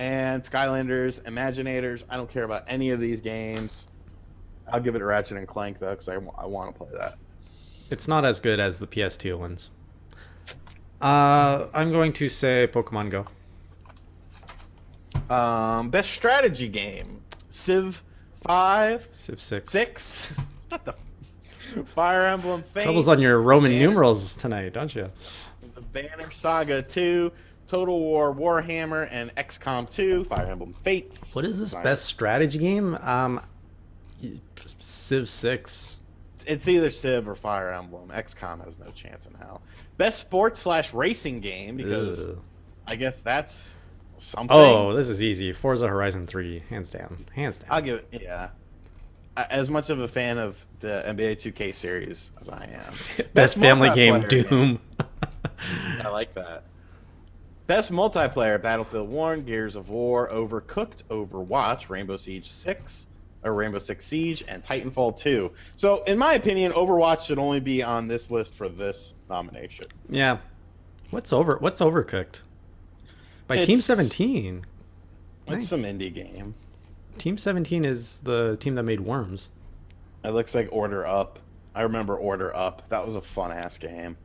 and Skylanders, Imaginators. I don't care about any of these games. I'll give it a Ratchet and Clank though because I want to play that. It's not as good as the PS2 ones. I'm going to say Pokemon Go. Best strategy game: Civ 5, Civ 6. 6. What the? Fire Emblem Troubles on Fates, your Roman numerals tonight, don't you? The Banner Saga 2, Total War Warhammer, and XCOM 2, Fire Emblem Fates. What is this Designer. best strategy game? Civ 6. It's either Civ or Fire Emblem. XCOM has no chance in hell. Best sports/racing game, because Ugh. I guess that's something. Oh, this is easy. Forza Horizon 3, hands down. Hands down. I'll give it, yeah. As much of a fan of the NBA 2K series as I am. Best family game, multiplayer Doom. I like that. Best multiplayer: Battlefield 1, Gears of War, Overcooked, Overwatch, Rainbow Siege 6, or Rainbow Six Siege, and Titanfall 2. So, in my opinion, Overwatch should only be on this list for this nomination. Yeah. What's Overcooked? By Team 17. It's Nice. some indie game. Team 17 is the team that made Worms. It looks like Order Up. I remember Order Up. That was a fun-ass game.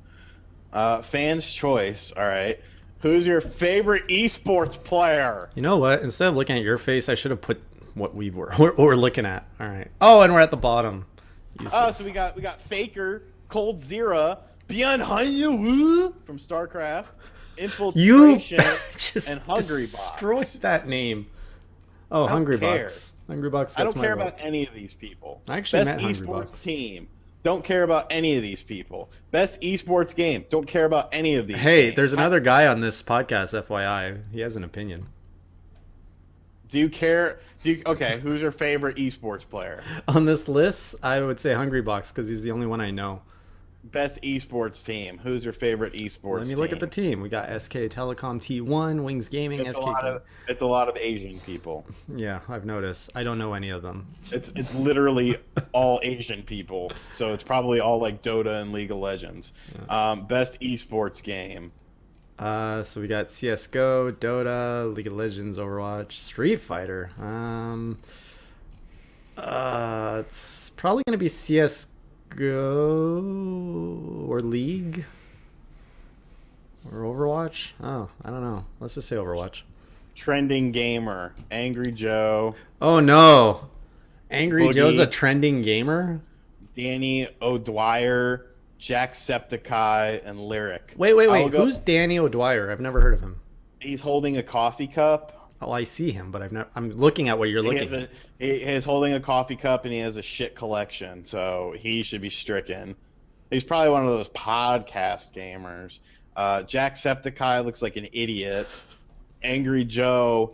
Fans' choice. All right. Who's your favorite esports player? You know what? Instead of looking at your face, I should have put what what we're looking at. All right. Oh, and we're at the bottom. So we got Faker, Cold Zera, Beyond Hanyu from StarCraft, You Infiltration, just and Hungry destroyed Box. that name. Oh, don't Hungry care. Box. Hungry Box. I don't That's my care vote. about any of these people. I actually Best met Hungry esports Box. team. Don't care about any of these people. Best esports game. Don't care about any of these. Hey, games. there's another guy on this podcast, FYI. He has an opinion. Do you care? Okay, who's your favorite esports player? On this list, I would say Hungry Box because he's the only one I know. Best esports team. Who's your favorite esports Let me team? look at the team. We got SK Telecom T1, Wings Gaming, It's SK. a lot of Asian people. Yeah, I've noticed. I don't know any of them. It's literally all Asian people. So it's probably all like Dota and League of Legends. Best esports game. So we got CS:GO, Dota, League of Legends, Overwatch, Street Fighter. It's probably gonna be CS:GO or League or Overwatch. Oh, I don't know. Let's just say Overwatch. Trending gamer. Angry Joe. Oh no, Angry Boogie. Joe's a trending gamer. Danny O'Dwyer. Jacksepticeye, and Lyric. Wait. Who's Danny O'Dwyer? I've never heard of him. He's holding a coffee cup. Oh, I see him, but I'm looking at what you're looking at. He is holding a coffee cup, and he has a shit collection, so he should be stricken. He's probably one of those podcast gamers. Jacksepticeye looks like an idiot. Angry Joe.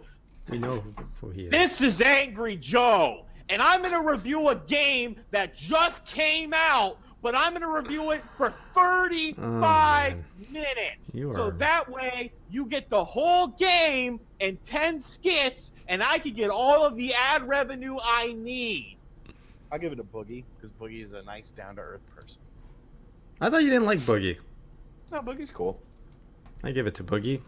We know who he is. This is Angry Joe, and I'm going to review a game that just came out, but I'm going to review it for 35 minutes. So that way, you get the whole game and 10 skits, and I can get all of the ad revenue I need. I'll give it a Boogie, because Boogie is a nice, down-to-earth person. I thought you didn't like Boogie. No, Boogie's cool. I give it to Boogie.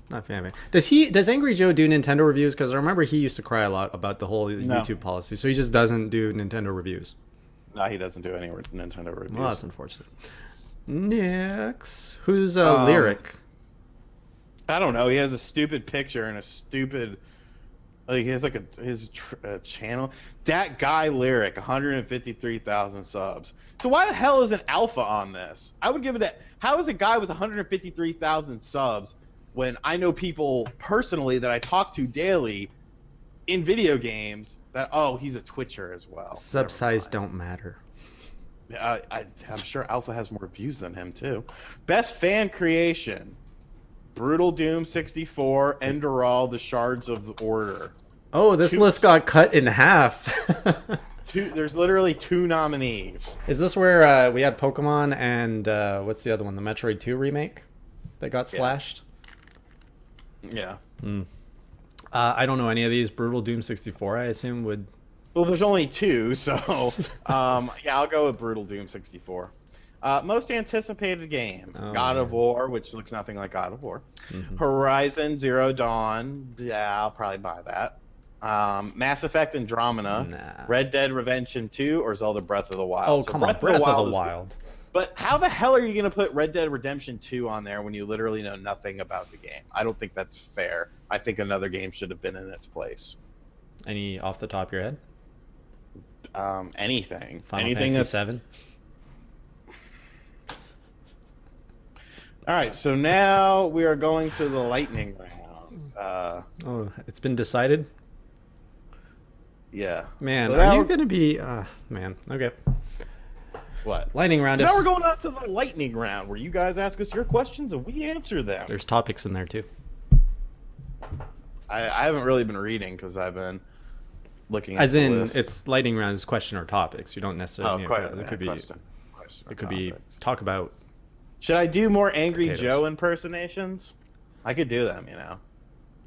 Not a fan of it. Does Angry Joe do Nintendo reviews? Because I remember he used to cry a lot about the whole YouTube policy. So he just doesn't do Nintendo reviews. No, he doesn't do any Nintendo reviews. Well, that's unfortunate. Next, who's Lyric? I don't know. He has a stupid picture and a stupid. Like he has like his channel. That guy Lyric, 153,000 subs. So why the hell isn't Alpha on this? I would give it a. How is a guy with 153,000 subs when I know people personally that I talk to daily in video games that he's a Twitcher as well. Sub size don't matter. I'm sure Alpha has more views than him too. Best fan creation. Brutal Doom 64, Enderal, The Shards of the Order. Oh, this list got cut in half. There's literally 2 nominees. Is this where we had Pokemon and what's the other one? The Metroid 2 remake that got slashed? Yeah. I don't know any of these. Brutal Doom 64, I assume, would... Well, there's only 2, so... yeah, I'll go with Brutal Doom 64. Most anticipated game. God of War, which looks nothing like God of War. Horizon Zero Dawn. Yeah, I'll probably buy that. Mass Effect Andromeda. Nah. Red Dead Redemption 2 or Zelda Breath of the Wild. Oh, come on. Breath of the Wild. But how the hell are you going to put Red Dead Redemption 2 on there when you literally know nothing about the game? I don't think that's fair. I think another game should have been in its place. Any off the top of your head? Anything. Final Anything Fantasy that's. Seven. All right, so now we are going to the lightning round. Oh, it's been decided. Yeah. Man, So are now you gonna be? Man, okay. what? Lightning round So is. now we're going on to the lightning round, where you guys ask us your questions and we answer them. There's topics in there too. I haven't really been reading because I've been looking at As the in, list. it's lightning round is question or topics. You don't necessarily. Oh, need quite, it could be. question It could be topics. talk about. Should I do more Angry Potatoes. Joe impersonations? I could do them, you know.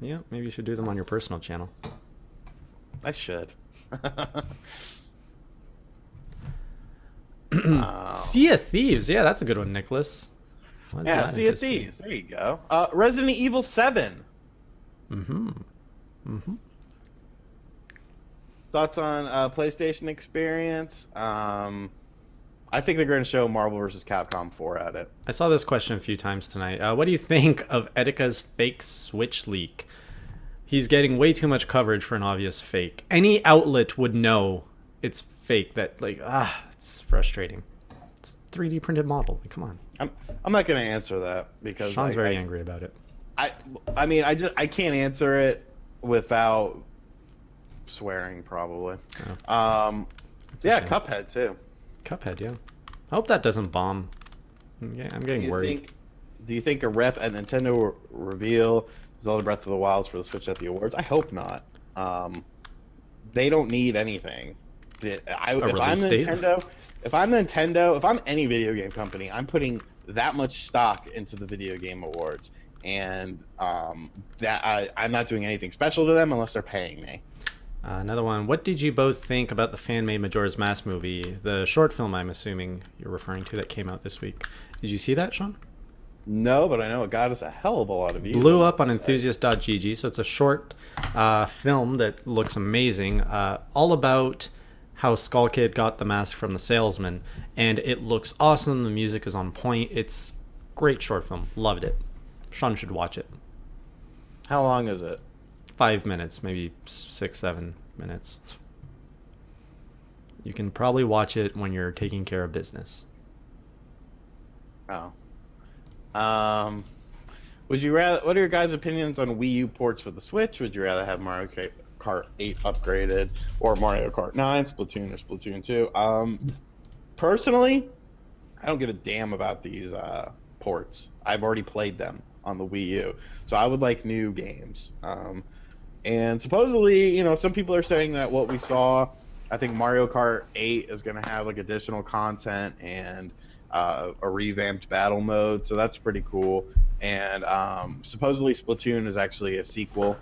Yeah, maybe you should do them on your personal channel. I should. Sea of Thieves. Yeah, that's a good one, Nicholas. Why is Yeah, that Sea of anticipated? Thieves. There you go. Resident Evil 7. Thoughts on PlayStation experience? I think they're going to show Marvel vs. Capcom 4 at it. I saw this question a few times tonight. What do you think of Edeka's fake Switch leak? He's getting way too much coverage for an obvious fake. Any outlet would know it's fake. It's frustrating. It's a 3D printed model. Come on. I'm not going to answer that because Sean's very angry about it. I mean, I can't answer it without swearing probably. Oh. Yeah, shame. Cuphead too. Cuphead, yeah. I hope that doesn't bomb. Yeah, I'm getting worried. Do you think a rep at Nintendo reveal Zelda Breath of the Wilds for the Switch at the awards? I hope not. They don't need anything. If I'm Nintendo, if I'm any video game company, I'm putting that much stock into the video game awards, and I'm not doing anything special to them unless they're paying me. Another one. What did you both think about the fan-made Majora's Mask movie? The short film, I'm assuming you're referring to, that came out this week. Did you see that, Sean? No, but I know it got us a hell of a lot of views. Blew up on enthusiast.gg, so it's a short film that looks amazing, all about how Skull Kid got the mask from the salesman, and it looks awesome. The music is on point. It's great short film. Loved it. Sean should watch it. How long is it? 5 minutes, maybe 6-7 minutes. You can probably watch it when you're taking care of business. Oh. Would you rather? What are your guys' opinions on Wii U ports for the Switch? Would you rather have Mario Kart 8 upgraded or Mario Kart 9, Splatoon, or Splatoon 2? Personally, I don't give a damn about these ports. I've already played them on the Wii U, so I would like new games. And supposedly, some people are saying that what we saw, I think Mario Kart 8 is going to have like additional content and a revamped battle mode, so that's pretty cool. And supposedly Splatoon is actually a sequel,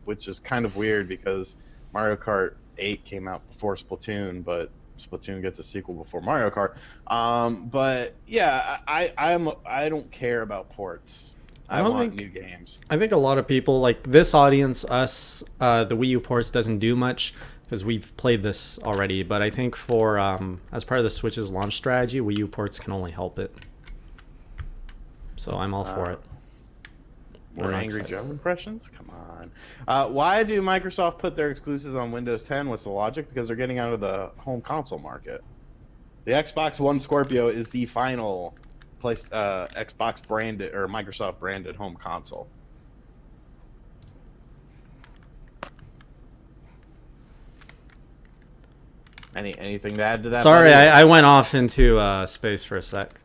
which is kind of weird because Mario Kart 8 came out before Splatoon, but Splatoon gets a sequel before Mario Kart. But yeah, I don't care about ports. I want new games. I think a lot of people, like this audience, us, the Wii U ports doesn't do much because we've played this already. But I think for as part of the Switch's launch strategy, Wii U ports can only help it. So I'm all for it. More Angry Joe impressions? Come on. Why do Microsoft put their exclusives on Windows 10? What's the logic? Because they're getting out of the home console market. The Xbox One Scorpio is the final Xbox branded or Microsoft branded home console. Anything to add to that? Sorry, I went off into space for a sec.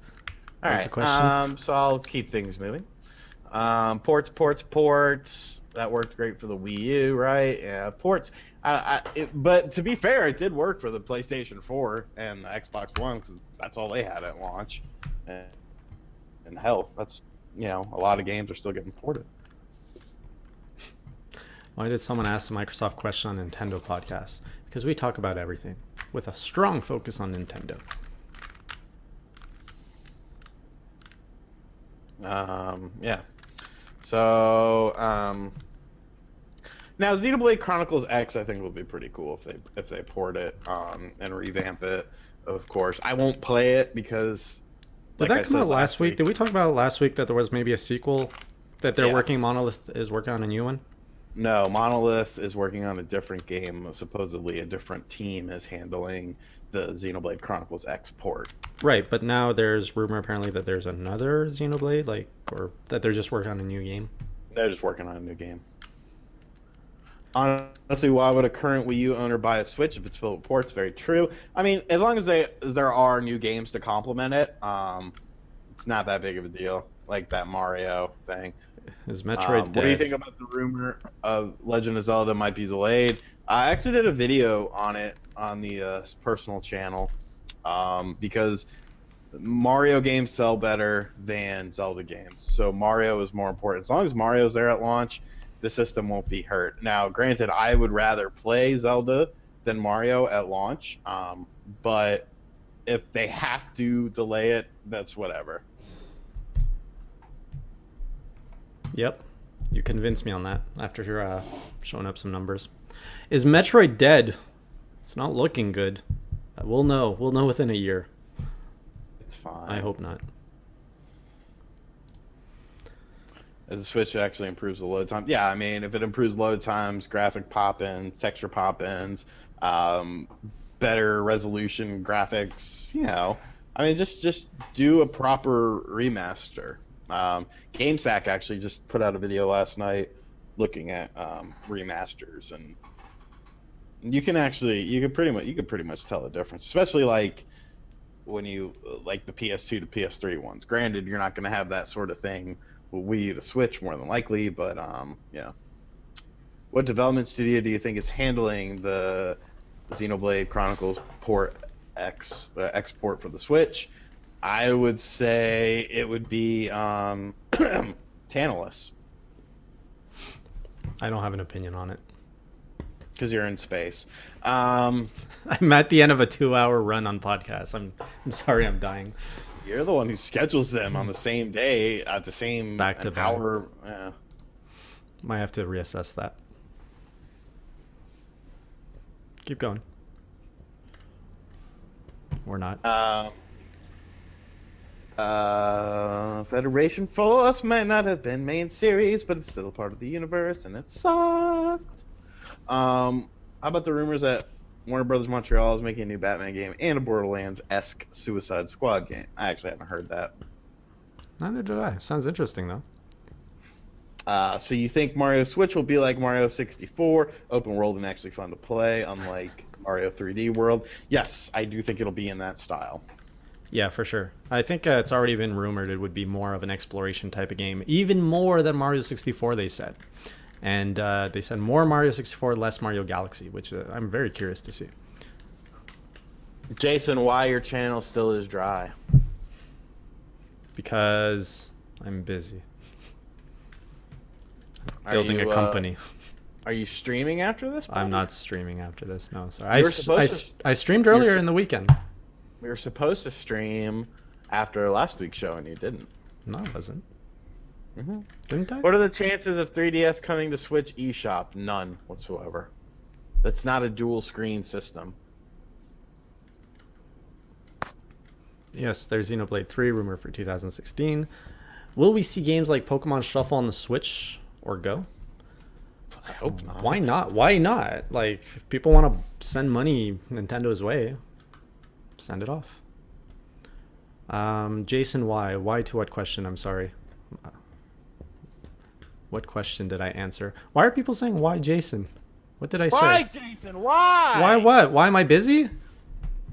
All right. The question? So I'll keep things moving. Ports. That worked great for the Wii U, right? Yeah, ports. But to be fair, it did work for the PlayStation 4 and the Xbox One because that's all they had at launch. And hell, that's a lot of games are still getting ported. Why did someone ask a Microsoft question on Nintendo podcast? Because we talk about everything with a strong focus on Nintendo. Yeah. So, Now, Xenoblade Chronicles X, I think will be pretty cool if they port it and revamp it. Of course, I won't play it because, Did like I that come said out last last week? Did week, we talk about it last week that there was maybe a sequel that they're yeah, working? Monolith is working on a new one. no, Monolith is working on a different game. Supposedly, a different team is handling the Xenoblade Chronicles X port. Right, but now there's rumor apparently that there's another Xenoblade, like, or that they're just working on a new game. They're just working on a new game. Honestly, why would a current Wii U owner buy a Switch if it's filled with ports? Very true. I mean, as long as there are new games to complement it, it's not that big of a deal. Like that Mario thing. Is Metroid What do you dead? think about the rumor of Legend of Zelda might be delayed? I actually did a video on it on the personal channel because Mario games sell better than Zelda games. So Mario is more important. As long as Mario's there at launch, the system won't be hurt. Now, granted, I would rather play Zelda than Mario at launch, but if they have to delay it, that's whatever. Yep, you convinced me on that after showing up some numbers. Is Metroid dead? It's not looking good. We'll know. We'll know within a year. It's fine. I hope not. As the Switch actually improves the load time. Yeah, I mean, if it improves load times, graphic pop-ins, texture pop-ins, um, better resolution graphics, I mean, just do a proper remaster. GameSack actually just put out a video last night looking at remasters, and you could pretty much tell the difference, especially like when you like the PS2 to PS3 ones. Granted, you're not going to have that sort of thing with Wii U to Switch more than likely, but yeah. What development studio do you think is handling the Xenoblade Chronicles export for the Switch? I would say it would be Tantalus I don't have an opinion on it. because you're in space. Um, I'm at the end of a 2-hour run on podcasts. I'm sorry, I'm dying. you're the one who schedules them on the same day at the same Back to back. hour. Might have to reassess that. Keep going. Or not. Federation Force might not have been main series, but it's still a part of the universe, and it sucked. How about the rumors that Warner Brothers Montreal is making a new Batman game and a Borderlands-esque Suicide Squad game? I actually haven't heard that. Neither did I. Sounds interesting though. So you think Mario Switch will be like Mario 64, open world and actually fun to play, unlike Mario 3D World? Yes, I do think it'll be in that style. Yeah, for sure. I think it's already been rumored it would be more of an exploration type of game, even more than Mario 64. They said, and they said more Mario 64, less Mario Galaxy, which I'm very curious to see. Jason, why your channel still is dry? Because I'm busy building a company. Are you streaming after this? I'm not streaming after this. No, sorry. I streamed earlier in the weekend. We were supposed to stream after last week's show, and you didn't. No, I wasn't. Mm-hmm. Didn't I? What are the chances of 3DS coming to Switch eShop? None whatsoever. That's not a dual screen system. Yes, there's Xenoblade 3 rumor for 2016. Will we see games like Pokemon Shuffle on the Switch or Go? I hope not. Why not? Why not? Like, if people want to send money Nintendo's way, send it off. Jason, why? Why to what question? I'm sorry. What question did I answer? Why are people saying why Jason? What did I say? Why, Jason? Why? Why what? Why am I busy?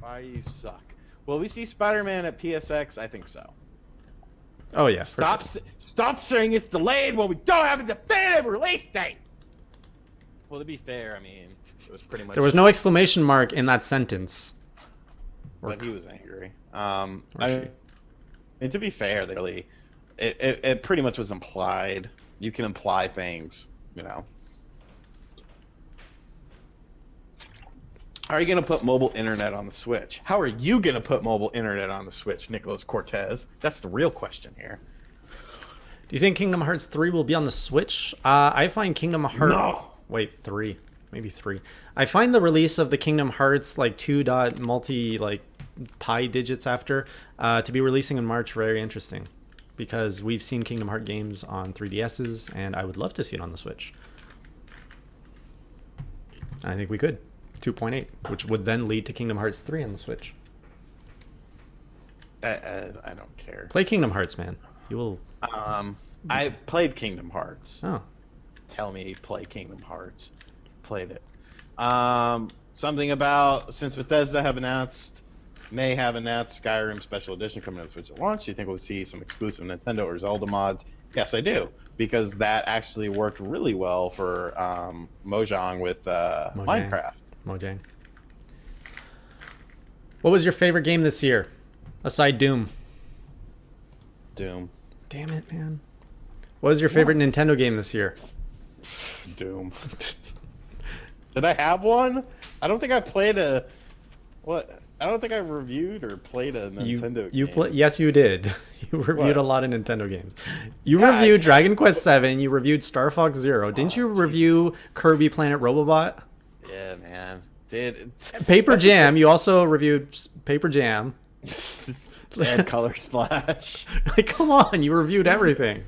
Why you suck? Will we see Spider-Man at PSX? I think so. Oh yeah. Stop saying it's delayed when we don't have a definitive release date. Well, to be fair, I mean, it was pretty much. There was no exclamation mark in that sentence. But he was angry. I mean, to be fair, it pretty much was implied. You can imply things, How are you going to put mobile internet on the Switch? How are you going to put mobile internet on the Switch, Nicholas Cortez? That's the real question here. Do you think Kingdom Hearts 3 will be on the Switch? I find Kingdom Hearts. No. Wait, three, maybe three. I find the release of the Kingdom Hearts like 2 dot multi like pi digits after to be releasing in March very interesting, because we've seen Kingdom Heart games on 3DSs, and I would love to see it on the Switch. I think we could 2.8, which would then lead to Kingdom Hearts 3 on the Switch. I don't care. Play Kingdom Hearts, man. You will. I played Kingdom Hearts. Oh, Tell me, play Kingdom Hearts. Played it. Something about, since Bethesda may have announced Skyrim Special Edition coming to the Switch at launch. Do you think we'll see some exclusive Nintendo or Zelda mods? Yes, I do, because that actually worked really well for Mojang with Minecraft. Mojang. What was your favorite game this year, aside Doom? Doom. Damn it, man. What was your favorite Nintendo game this year? Doom. Did I have one? I don't think I played a. What? I don't think I reviewed or played a Nintendo game. Yes, you did. You reviewed a lot of Nintendo games. You Yeah, reviewed Dragon Quest VII. You reviewed Star Fox Zero. Didn't you review Kirby Planet Robobot? Yeah, man. Did Paper Jam. You also reviewed Paper Jam. and Color Splash. Like, come on. You reviewed everything.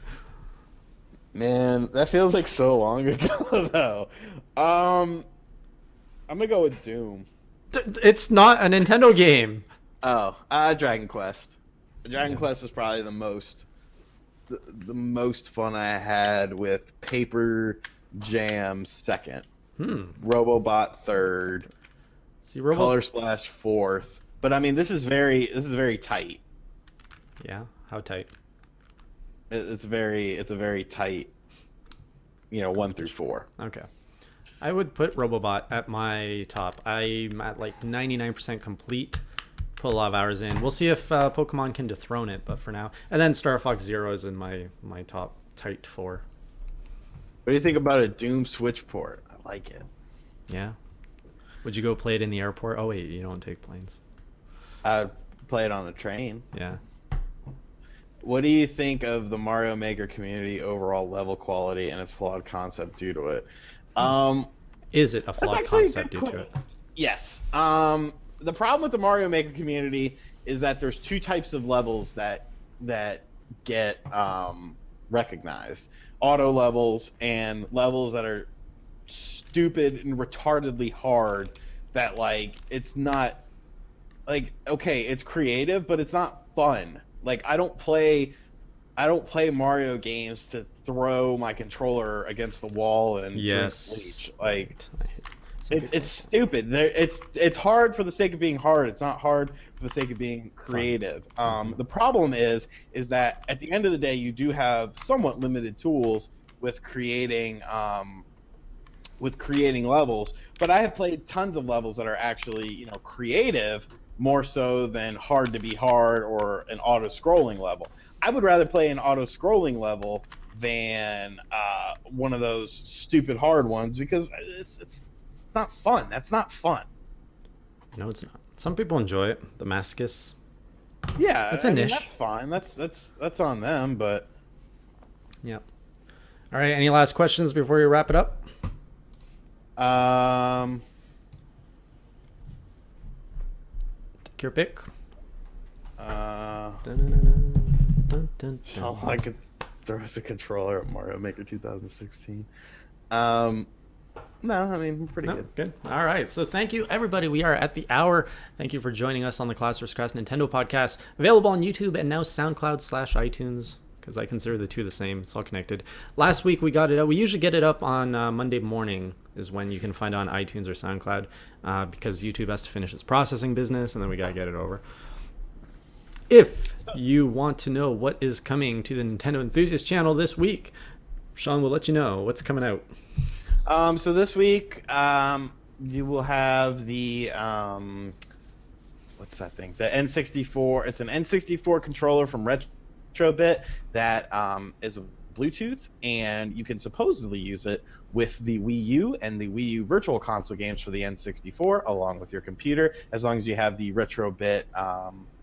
Man, that feels like so long ago, though. I'm gonna go with Doom. It's not a Nintendo game. Oh, Dragon Quest. Dragon Quest was probably the most fun I had, with Paper Jam second, Robobot third, Color Splash fourth. But I mean, this is very tight. Yeah, how tight? It's a very tight, 1 through 4. Okay. I would put Robobot at my top. I'm at like 99% complete. Put a lot of hours in. We'll see if Pokemon can dethrone it, but for now. And then Star Fox Zero is in my top tight 4. What do you think about a Doom Switch port? I like it. Yeah. Would you go play it in the airport? Oh wait, you don't take planes. I'd play it on the train. Yeah. What do you think of the Mario Maker community overall level quality and its flawed concept due to it? Is it a flawed concept due to it? Yes. The problem with the Mario Maker community is that there's two types of levels that get recognized: auto levels and levels that are stupid and retardedly hard. That, like, it's not, like, okay, it's creative, but it's not fun. Like, I don't play Mario games to throw my controller against the wall and drink bleach. Like, it's stupid. It's hard for the sake of being hard. It's not hard for the sake of being creative. The problem is that at the end of the day, you do have somewhat limited tools with creating levels. But I have played tons of levels that are actually, creative, more so than hard to be hard or an auto-scrolling level. I would rather play an auto-scrolling level than one of those stupid hard ones, because it's not fun. That's not fun. No, it's not. Some people enjoy it. The masochists. Yeah, that's a niche. That's fine. That's on them. But yeah. All right. Any last questions before we wrap it up? Take your pick. Oh, I could throw us a controller at Mario Maker 2016. No, I mean, pretty good. Good. All right. So thank you, everybody. We are at the hour. Thank you for joining us on the Class vs. Crass Nintendo podcast, available on YouTube and now SoundCloud/iTunes, because I consider the two the same. It's all connected. Last week we got it up. We usually get it up on Monday morning is when you can find it on iTunes or SoundCloud, because YouTube has to finish its processing business, and then we got to get it over. If you want to know what is coming to the Nintendo Enthusiast channel this week, Sean will let you know what's coming out. So this week, you will have the what's that thing? The N64. It's an N64 controller from Retrobit that is Bluetooth, and you can supposedly use it with the Wii U and the Wii U Virtual Console games for the N64, along with your computer, as long as you have the Retrobit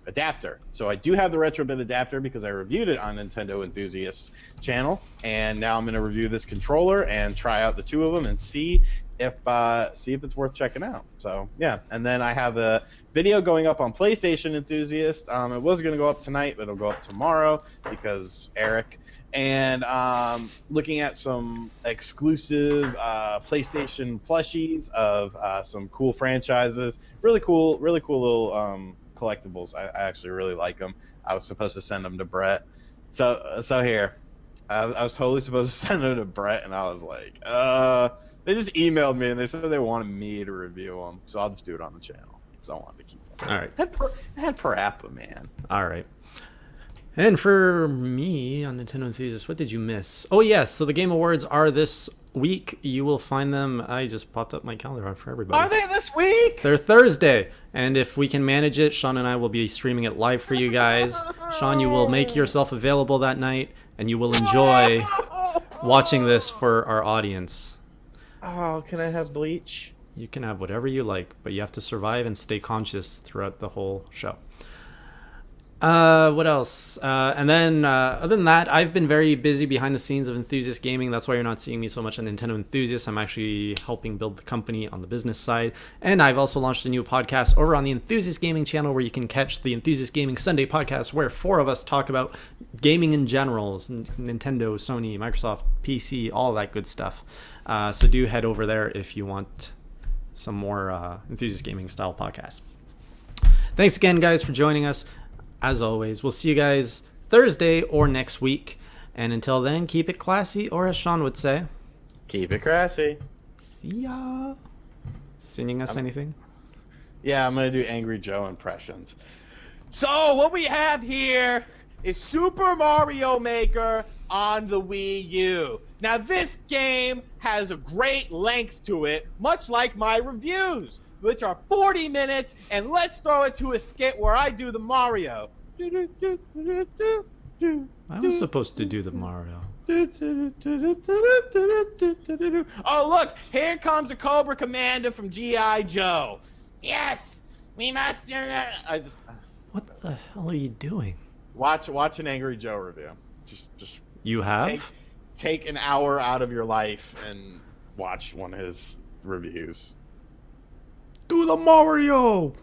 adapter. So I do have the Retrobit adapter because I reviewed it on Nintendo Enthusiast channel, and now I'm going to review this controller and try out the two of them and see if it's worth checking out. So yeah, and then I have a video going up on PlayStation Enthusiast. It was going to go up tonight, but it'll go up tomorrow because Eric. And looking at some exclusive PlayStation plushies of some cool franchises, really cool little collectibles. I actually really like them. I was supposed to send them to Brett, so here, I was totally supposed to send them to Brett, and I was like, they just emailed me and they said they wanted me to review them, so I'll just do it on the channel. So I wanted to keep them. All right. I had Parappa, man. All right. And for me on Nintendo Enthusiast, what did you miss? Oh, yes. So the Game Awards are this week. You will find them. I just popped up my calendar for everybody. Are they this week? They're Thursday. And if we can manage it, Sean and I will be streaming it live for you guys. Sean, you will make yourself available that night, and you will enjoy watching this for our audience. Oh, can I have bleach? You can have whatever you like, but you have to survive and stay conscious throughout the whole show. What else? And then, other than that, I've been very busy behind the scenes of Enthusiast Gaming. That's why you're not seeing me so much on Nintendo Enthusiast. I'm actually helping build the company on the business side. And I've also launched a new podcast over on the Enthusiast Gaming channel where you can catch the Enthusiast Gaming Sunday podcast where four of us talk about gaming in general, Nintendo, Sony, Microsoft, PC, all that good stuff. So do head over there if you want some more Enthusiast Gaming style podcasts. Thanks again, guys, for joining us. As always, we'll see you guys Thursday or next week. And until then, keep it classy, or as Sean would say, keep it crassy. See ya. Singing us anything? Yeah, I'm going to do Angry Joe impressions. So, what we have here is Super Mario Maker on the Wii U. Now, this game has a great length to it, much like my reviews, which are 40 minutes, and let's throw it to a skit where I do the Mario. I was supposed to do the Mario. Oh, look, here comes a Cobra Commander from G.I. Joe. Yes, we must. What the hell are you doing? Watch an Angry Joe review. Just. You have? Take an hour out of your life and watch one of his reviews. Do the Mario!